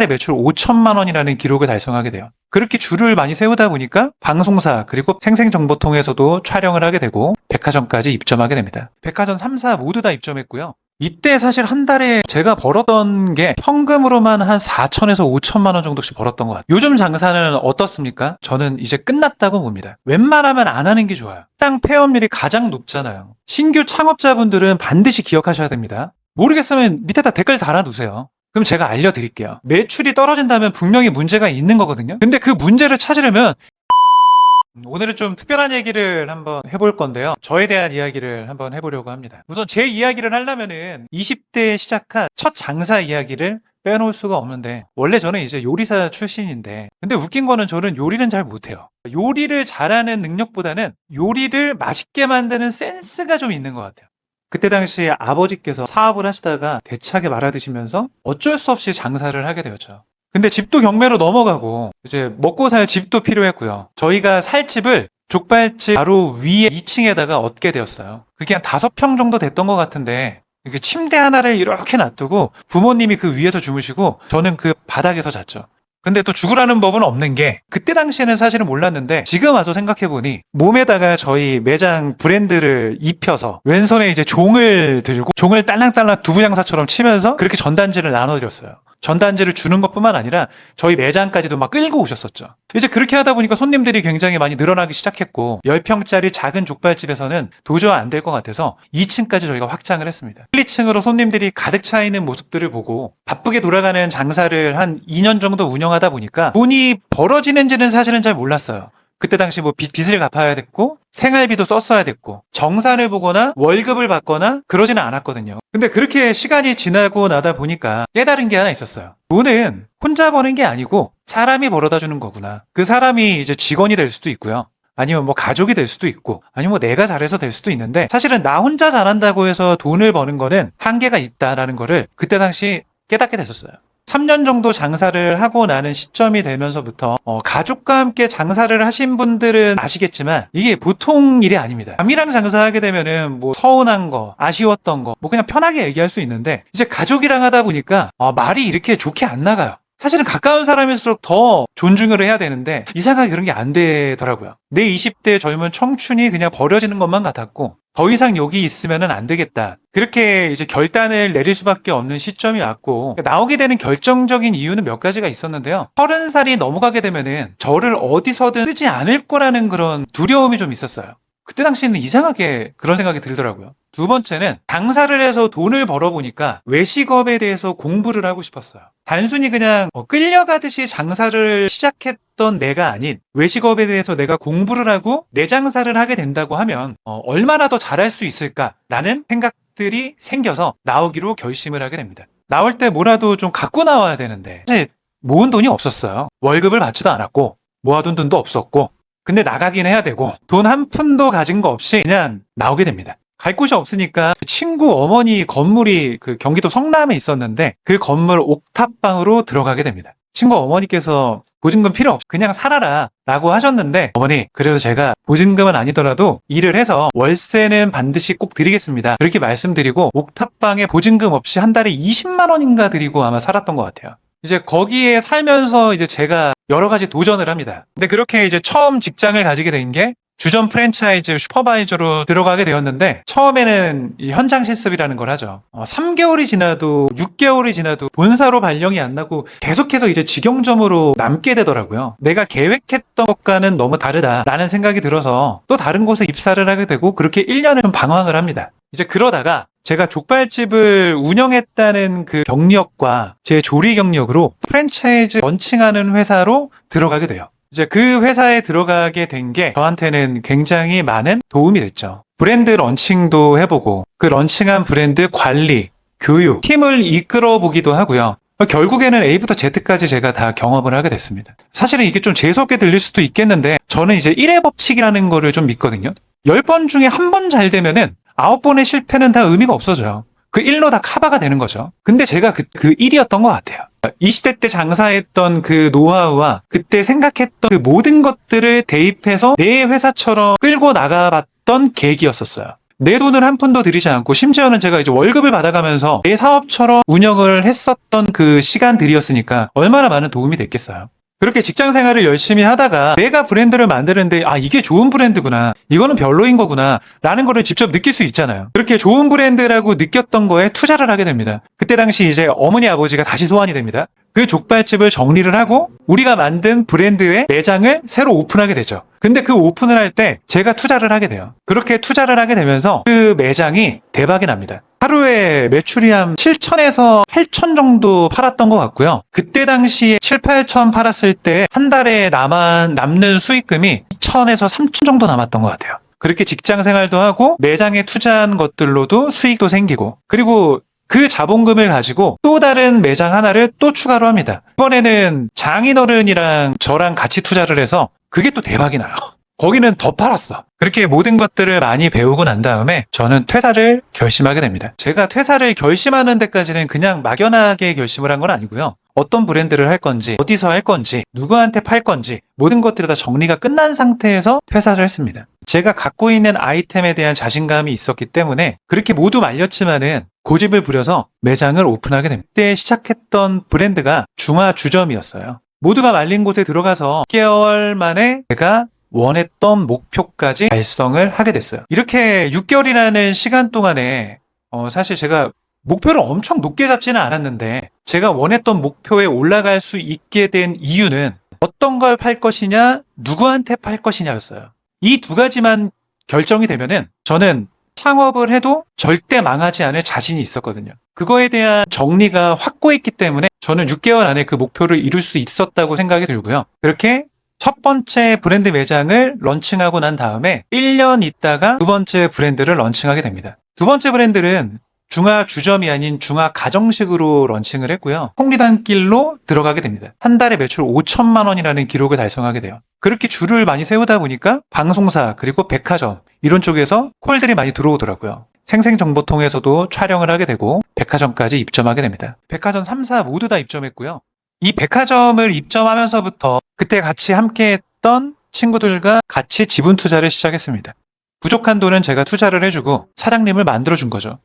매출 5천만 원이라는 기록을 달성하게 돼요. 그렇게 줄을 많이 세우다 보니까 방송사 그리고 생생정보통에서도 촬영을 하게 되고 백화점까지 입점하게 됩니다. 백화점 3사 모두 다 입점했고요. 이때 사실 한 달에 제가 벌었던 게 현금으로만 한 4천에서 5천만 원 정도씩 벌었던 것 같아요. 요즘 장사는 어떻습니까? 저는 이제 끝났다고 봅니다. 웬만하면 안 하는 게 좋아요. 땅 폐업률이 가장 높잖아요. 신규 창업자분들은 반드시 기억하셔야 됩니다. 모르겠으면 밑에다 댓글 달아두세요. 그럼 제가 알려드릴게요. 매출이 떨어진다면 분명히 문제가 있는 거거든요. 근데 그 문제를 찾으려면 오늘은 좀 특별한 얘기를 한번 해볼 건데요. 저에 대한 이야기를 한번 해보려고 합니다. 우선 제 이야기를 하려면은 20대에 시작한 첫 장사 이야기를 빼놓을 수가 없는데, 원래 저는 이제 요리사 출신인데, 근데 웃긴 거는 저는 요리는 잘 못해요. 요리를 잘하는 능력보다는 요리를 맛있게 만드는 센스가 좀 있는 것 같아요. 그때 당시 아버지께서 사업을 하시다가 대차게 말아드시면서 어쩔 수 없이 장사를 하게 되었죠. 근데 집도 경매로 넘어가고 이제 먹고 살 집도 필요했고요. 저희가 살 집을 족발집 바로 위에 2층에다가 얻게 되었어요. 그게 한 5평 정도 됐던 것 같은데, 이렇게 침대 하나를 이렇게 놔두고 부모님이 그 위에서 주무시고 저는 그 바닥에서 잤죠. 근데 또 죽으라는 법은 없는 게, 그때 당시에는 사실은 몰랐는데 지금 와서 생각해보니 몸에다가 저희 매장 브랜드를 입혀서 왼손에 이제 종을 들고 종을 딸랑딸랑 두부장사처럼 치면서 그렇게 전단지를 나눠드렸어요. 전단지를 주는 것뿐만 아니라 저희 매장까지도 막 끌고 오셨었죠. 이제 그렇게 하다 보니까 손님들이 굉장히 많이 늘어나기 시작했고 10평짜리 작은 족발집에서는 도저히 안 될 것 같아서 2층까지 저희가 확장을 했습니다. 1, 2층으로 손님들이 가득 차 있는 모습들을 보고 바쁘게 돌아가는 장사를 한 2년 정도 운영하다 보니까 돈이 벌어지는지는 사실은 잘 몰랐어요. 그때 당시 뭐 빚을 갚아야 됐고 생활비도 썼어야 됐고 정산을 보거나 월급을 받거나 그러지는 않았거든요. 근데 그렇게 시간이 지나고 나다 보니까 깨달은 게 하나 있었어요. 돈은 혼자 버는 게 아니고 사람이 벌어다 주는 거구나. 그 사람이 이제 직원이 될 수도 있고요. 아니면 뭐 가족이 될 수도 있고, 아니면 뭐 내가 잘해서 될 수도 있는데, 사실은 나 혼자 잘한다고 해서 돈을 버는 거는 한계가 있다라는 거를 그때 당시 깨닫게 됐었어요. 3년 정도 장사를 하고 나는 시점이 되면서부터 가족과 함께 장사를 하신 분들은 아시겠지만 이게 보통 일이 아닙니다. 남이랑 장사하게 되면은 뭐 서운한 거, 아쉬웠던 거, 뭐 그냥 편하게 얘기할 수 있는데, 이제 가족이랑 하다 보니까 말이 이렇게 좋게 안 나가요. 사실은 가까운 사람일수록 더 존중을 해야 되는데 이상하게 그런 게 안 되더라고요. 내 20대 젊은 청춘이 그냥 버려지는 것만 같았고, 더 이상 여기 있으면은 안 되겠다. 그렇게 이제 결단을 내릴 수밖에 없는 시점이 왔고, 나오게 되는 결정적인 이유는 몇 가지가 있었는데요. 30살이 넘어가게 되면은 저를 어디서든 쓰지 않을 거라는 그런 두려움이 좀 있었어요. 그때 당시에는 이상하게 그런 생각이 들더라고요. 두 번째는 장사를 해서 돈을 벌어보니까 외식업에 대해서 공부를 하고 싶었어요. 단순히 그냥 끌려가듯이 장사를 시작했던 내가 아닌, 외식업에 대해서 내가 공부를 하고 내 장사를 하게 된다고 하면 얼마나 더 잘할 수 있을까라는 생각들이 생겨서 나오기로 결심을 하게 됩니다. 나올 때 뭐라도 좀 갖고 나와야 되는데 사실 모은 돈이 없었어요. 월급을 받지도 않았고 모아둔 돈도 없었고, 근데 나가긴 해야 되고 돈 한 푼도 가진 거 없이 그냥 나오게 됩니다. 갈 곳이 없으니까 친구 어머니 건물이 그 경기도 성남에 있었는데 그 건물 옥탑방으로 들어가게 됩니다. 친구 어머니께서 보증금 필요 없이 그냥 살아라 라고 하셨는데, 어머니 그래도 제가 보증금은 아니더라도 일을 해서 월세는 반드시 꼭 드리겠습니다, 그렇게 말씀드리고 옥탑방에 보증금 없이 한 달에 20만 원인가 드리고 아마 살았던 것 같아요. 이제 거기에 살면서 이제 제가 여러 가지 도전을 합니다. 근데 그렇게 이제 처음 직장을 가지게 된 게 주점 프랜차이즈 슈퍼바이저로 들어가게 되었는데, 처음에는 이 현장 실습이라는 걸 하죠. 3개월이 지나도 6개월이 지나도 본사로 발령이 안 나고 계속해서 이제 직영점으로 남게 되더라고요. 내가 계획했던 것과는 너무 다르다라는 생각이 들어서 또 다른 곳에 입사를 하게 되고, 그렇게 1년을 좀 방황을 합니다. 이제 그러다가 제가 족발집을 운영했다는 그 경력과 제 조리 경력으로 프랜차이즈 런칭하는 회사로 들어가게 돼요. 이제 그 회사에 들어가게 된 게 저한테는 굉장히 많은 도움이 됐죠. 브랜드 런칭도 해보고 그 런칭한 브랜드 관리, 교육, 팀을 이끌어 보기도 하고요. 결국에는 A부터 Z까지 제가 다 경험을 하게 됐습니다. 사실은 이게 좀 재수없게 들릴 수도 있겠는데, 저는 이제 1의 법칙이라는 거를 좀 믿거든요. 10번 중에 한 번 잘 되면은 9번의 실패는 다 의미가 없어져요. 그 1로 다 커버가 되는 거죠. 근데 제가 그 1이었던 것 같아요. 20대 때 장사했던 그 노하우와 그때 생각했던 그 모든 것들을 대입해서 내 회사처럼 끌고 나가봤던 계기였었어요. 내 돈을 한 푼도 들이지 않고 심지어는 제가 이제 월급을 받아가면서 내 사업처럼 운영을 했었던 그 시간들이었으니까 얼마나 많은 도움이 됐겠어요. 그렇게 직장 생활을 열심히 하다가 내가 브랜드를 만드는데 이게 좋은 브랜드구나, 이거는 별로인 거구나 라는 거를 직접 느낄 수 있잖아요. 그렇게 좋은 브랜드라고 느꼈던 거에 투자를 하게 됩니다. 그때 당시 이제 어머니 아버지가 다시 소환이 됩니다. 그 족발집을 정리를 하고 우리가 만든 브랜드의 매장을 새로 오픈하게 되죠. 근데 그 오픈을 할 때 제가 투자를 하게 돼요. 그렇게 투자를 하게 되면서 그 매장이 대박이 납니다. 하루에 매출이 한 7천에서 8천 정도 팔았던 것 같고요. 그때 당시에 7, 8천 팔았을 때 한 달에 남는 수익금이 2천에서 3천 정도 남았던 것 같아요. 그렇게 직장 생활도 하고 매장에 투자한 것들로도 수익도 생기고, 그리고 그 자본금을 가지고 또 다른 매장 하나를 또 추가로 합니다. 이번에는 장인어른이랑 저랑 같이 투자를 해서 그게 또 대박이 나요. 거기는 더 팔았어. 그렇게 모든 것들을 많이 배우고 난 다음에 저는 퇴사를 결심하게 됩니다. 제가 퇴사를 결심하는 데까지는 그냥 막연하게 결심을 한 건 아니고요. 어떤 브랜드를 할 건지, 어디서 할 건지, 누구한테 팔 건지 모든 것들이 다 정리가 끝난 상태에서 퇴사를 했습니다. 제가 갖고 있는 아이템에 대한 자신감이 있었기 때문에 그렇게 모두 말렸지만은 고집을 부려서 매장을 오픈하게 됩니다. 그때 시작했던 브랜드가 중화주점이었어요. 모두가 말린 곳에 들어가서 6개월 만에 제가 원했던 목표까지 달성을 하게 됐어요. 이렇게 6개월이라는 시간 동안에 사실 제가 목표를 엄청 높게 잡지는 않았는데 제가 원했던 목표에 올라갈 수 있게 된 이유는 어떤 걸 팔 것이냐, 누구한테 팔 것이냐였어요. 이 두 가지만 결정이 되면은 저는 창업을 해도 절대 망하지 않을 자신이 있었거든요. 그거에 대한 정리가 확고했기 때문에 저는 6개월 안에 그 목표를 이룰 수 있었다고 생각이 들고요. 그렇게 첫 번째 브랜드 매장을 런칭하고 난 다음에 1년 있다가 두 번째 브랜드를 런칭하게 됩니다. 두 번째 브랜드는 중화주점이 아닌 중화가정식으로 런칭을 했고요. 홍리단길로 들어가게 됩니다. 한 달에 매출 5천만 원이라는 기록을 달성하게 돼요. 그렇게 줄을 많이 세우다 보니까 방송사 그리고 백화점 이런 쪽에서 콜들이 많이 들어오더라고요. 생생정보통에서도 촬영을 하게 되고 백화점까지 입점하게 됩니다. 백화점 3사 모두 다 입점했고요. 이 백화점을 입점하면서부터 그때 같이 함께했던 친구들과 같이 지분 투자를 시작했습니다. 부족한 돈은 제가 투자를 해주고 사장님을 만들어준 거죠.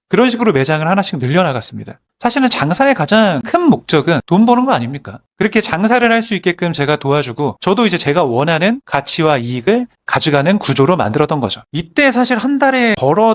그런 식으로 매장을 하나씩 늘려나갔습니다. 사실은 장사의 가장 큰 목적은 돈 버는 거 아닙니까? 그렇게 장사를 할 수 있게끔 제가 도와주고 저도 이제 제가 원하는 가치와 이익을 가져가는 구조로 만들었던 거죠. 이때 사실 한 달에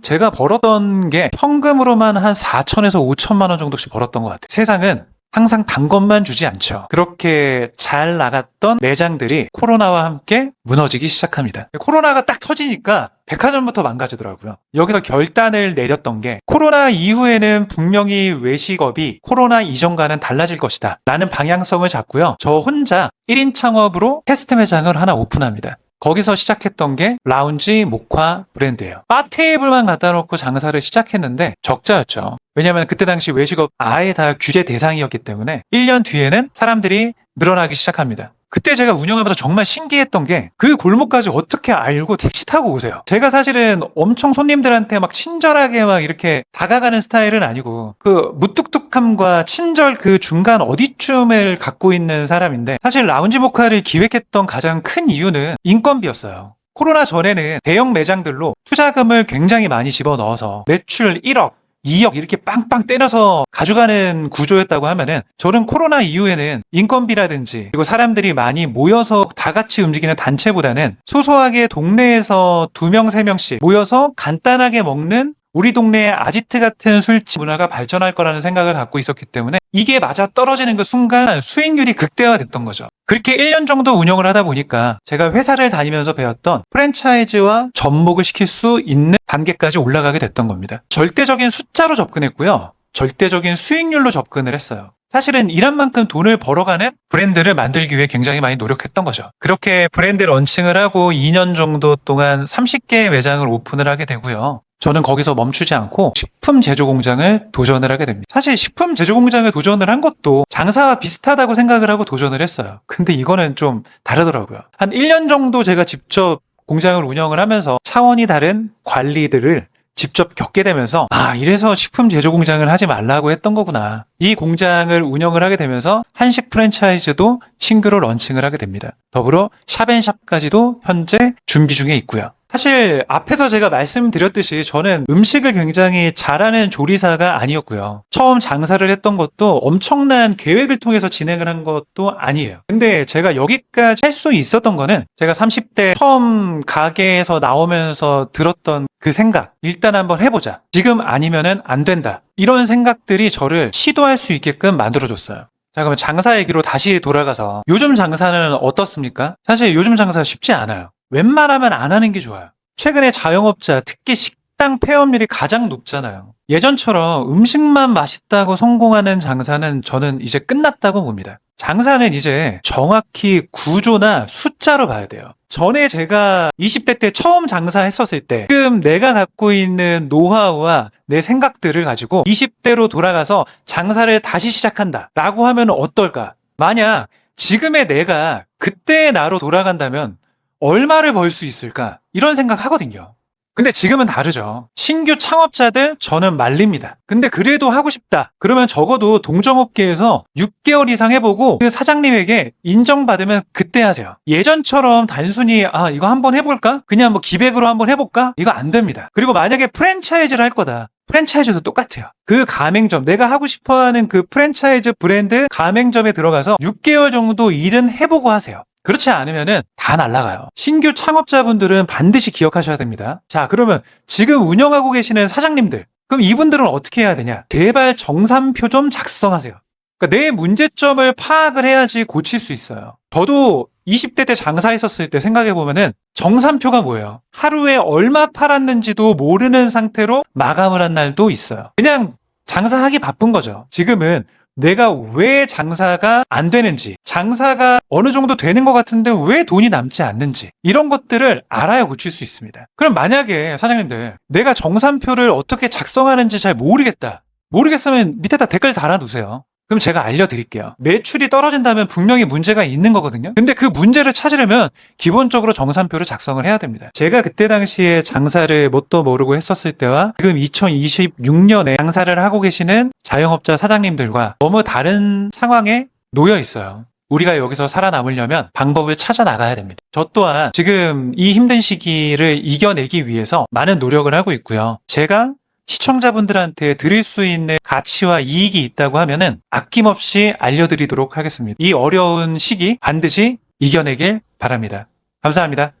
제가 벌었던 게 현금으로만 한 4천에서 5천만 원 정도씩 벌었던 것 같아요. 세상은 항상 단 것만 주지 않죠. 그렇게 잘 나갔던 매장들이 코로나와 함께 무너지기 시작합니다. 코로나가 딱 터지니까 백화점부터 망가지더라고요. 여기서 결단을 내렸던 게 코로나 이후에는 분명히 외식업이 코로나 이전과는 달라질 것이다 라는 방향성을 잡고요. 저 혼자 1인 창업으로 테스트 매장을 하나 오픈합니다. 거기서 시작했던 게 라운지 모카 브랜드예요. 바 테이블만 갖다 놓고 장사를 시작했는데 적자였죠. 왜냐하면 그때 당시 외식업 아예 다 규제 대상이었기 때문에 1년 뒤에는 사람들이 늘어나기 시작합니다. 그때 제가 운영하면서 정말 신기했던 게 그 골목까지 어떻게 알고 택시 타고 오세요. 제가 사실은 엄청 손님들한테 막 친절하게 막 이렇게 다가가는 스타일은 아니고 그 무뚝뚝함과 친절 그 중간 어디쯤을 갖고 있는 사람인데 사실 라운지 모카를 기획했던 가장 큰 이유는 인건비였어요. 코로나 전에는 대형 매장들로 투자금을 굉장히 많이 집어넣어서 매출 1억 2억 이렇게 빵빵 때려서 가져가는 구조였다고 하면은 저는 코로나 이후에는 인건비라든지 그리고 사람들이 많이 모여서 다 같이 움직이는 단체보다는 소소하게 동네에서 2명, 3명씩 모여서 간단하게 먹는 우리 동네의 아지트 같은 술집 문화가 발전할 거라는 생각을 갖고 있었기 때문에 이게 맞아 떨어지는 그 순간 수익률이 극대화됐던 거죠. 그렇게 1년 정도 운영을 하다 보니까 제가 회사를 다니면서 배웠던 프랜차이즈와 접목을 시킬 수 있는 단계까지 올라가게 됐던 겁니다. 절대적인 숫자로 접근했고요. 절대적인 수익률로 접근을 했어요. 사실은 일한 만큼 돈을 벌어가는 브랜드를 만들기 위해 굉장히 많이 노력했던 거죠. 그렇게 브랜드 런칭을 하고 2년 정도 동안 30개의 매장을 오픈을 하게 되고요. 저는 거기서 멈추지 않고 식품 제조 공장을 도전을 하게 됩니다. 사실 식품 제조 공장을 도전을 한 것도 장사와 비슷하다고 생각을 하고 도전을 했어요. 근데 이거는 좀 다르더라고요. 한 1년 정도 제가 직접 공장을 운영을 하면서 차원이 다른 관리들을 직접 겪게 되면서 이래서 식품 제조 공장을 하지 말라고 했던 거구나. 이 공장을 운영을 하게 되면서 한식 프랜차이즈도 신규로 런칭을 하게 됩니다. 더불어 샵앤샵까지도 현재 준비 중에 있고요. 사실 앞에서 제가 말씀드렸듯이 저는 음식을 굉장히 잘하는 조리사가 아니었고요. 처음 장사를 했던 것도 엄청난 계획을 통해서 진행을 한 것도 아니에요. 근데 제가 여기까지 할 수 있었던 거는 제가 30대 처음 가게에서 나오면서 들었던 그 생각, 일단 한번 해보자. 지금 아니면은 안 된다. 이런 생각들이 저를 시도할 수 있게끔 만들어줬어요. 자, 그러면 장사 얘기로 다시 돌아가서 요즘 장사는 어떻습니까? 사실 요즘 장사 쉽지 않아요. 웬만하면 안 하는 게 좋아요. 최근에 자영업자, 특히 식당 폐업률이 가장 높잖아요. 예전처럼 음식만 맛있다고 성공하는 장사는 저는 이제 끝났다고 봅니다. 장사는 이제 정확히 구조나 숫자로 봐야 돼요. 전에 제가 20대 때 처음 장사했었을 때 지금 내가 갖고 있는 노하우와 내 생각들을 가지고 20대로 돌아가서 장사를 다시 시작한다 라고 하면 어떨까? 만약 지금의 내가 그때의 나로 돌아간다면 얼마를 벌 수 있을까? 이런 생각 하거든요. 근데 지금은 다르죠. 신규 창업자들 저는 말립니다. 근데 그래도 하고 싶다. 그러면 적어도 동종업계에서 6개월 이상 해보고 그 사장님에게 인정받으면 그때 하세요. 예전처럼 단순히 이거 한번 해볼까? 그냥 뭐 기백으로 한번 해볼까? 이거 안 됩니다. 그리고 만약에 프랜차이즈를 할 거다. 프랜차이즈도 똑같아요. 그 가맹점, 내가 하고 싶어하는 그 프랜차이즈 브랜드 가맹점에 들어가서 6개월 정도 일은 해보고 하세요. 그렇지 않으면은 다 날아가요. 신규 창업자분들은 반드시 기억하셔야 됩니다. 자, 그러면 지금 운영하고 계시는 사장님들, 그럼 이분들은 어떻게 해야 되냐? 제발 정산표 좀 작성하세요. 그러니까 내 문제점을 파악을 해야지 고칠 수 있어요. 저도 20대 때 장사했었을 때 생각해보면은 정산표가 뭐예요? 하루에 얼마 팔았는지도 모르는 상태로 마감을 한 날도 있어요. 그냥 장사하기 바쁜 거죠. 지금은 내가 왜 장사가 안 되는지, 장사가 어느 정도 되는 것 같은데 왜 돈이 남지 않는지, 이런 것들을 알아야 고칠 수 있습니다. 그럼 만약에 사장님들, 내가 정산표를 어떻게 작성하는지 잘 모르겠으면 밑에다 댓글 달아두세요. 그럼 제가 알려드릴게요. 매출이 떨어진다면 분명히 문제가 있는 거거든요. 근데 그 문제를 찾으려면 기본적으로 정산표를 작성을 해야 됩니다. 제가 그때 당시에 장사를 뭣도 모르고 했었을 때와 지금 2026년에 장사를 하고 계시는 자영업자 사장님들과 너무 다른 상황에 놓여 있어요. 우리가 여기서 살아남으려면 방법을 찾아 나가야 됩니다. 저 또한 지금 이 힘든 시기를 이겨내기 위해서 많은 노력을 하고 있고요. 제가 시청자분들한테 드릴 수 있는 가치와 이익이 있다고 하면은 아낌없이 알려드리도록 하겠습니다. 이 어려운 시기 반드시 이겨내길 바랍니다. 감사합니다.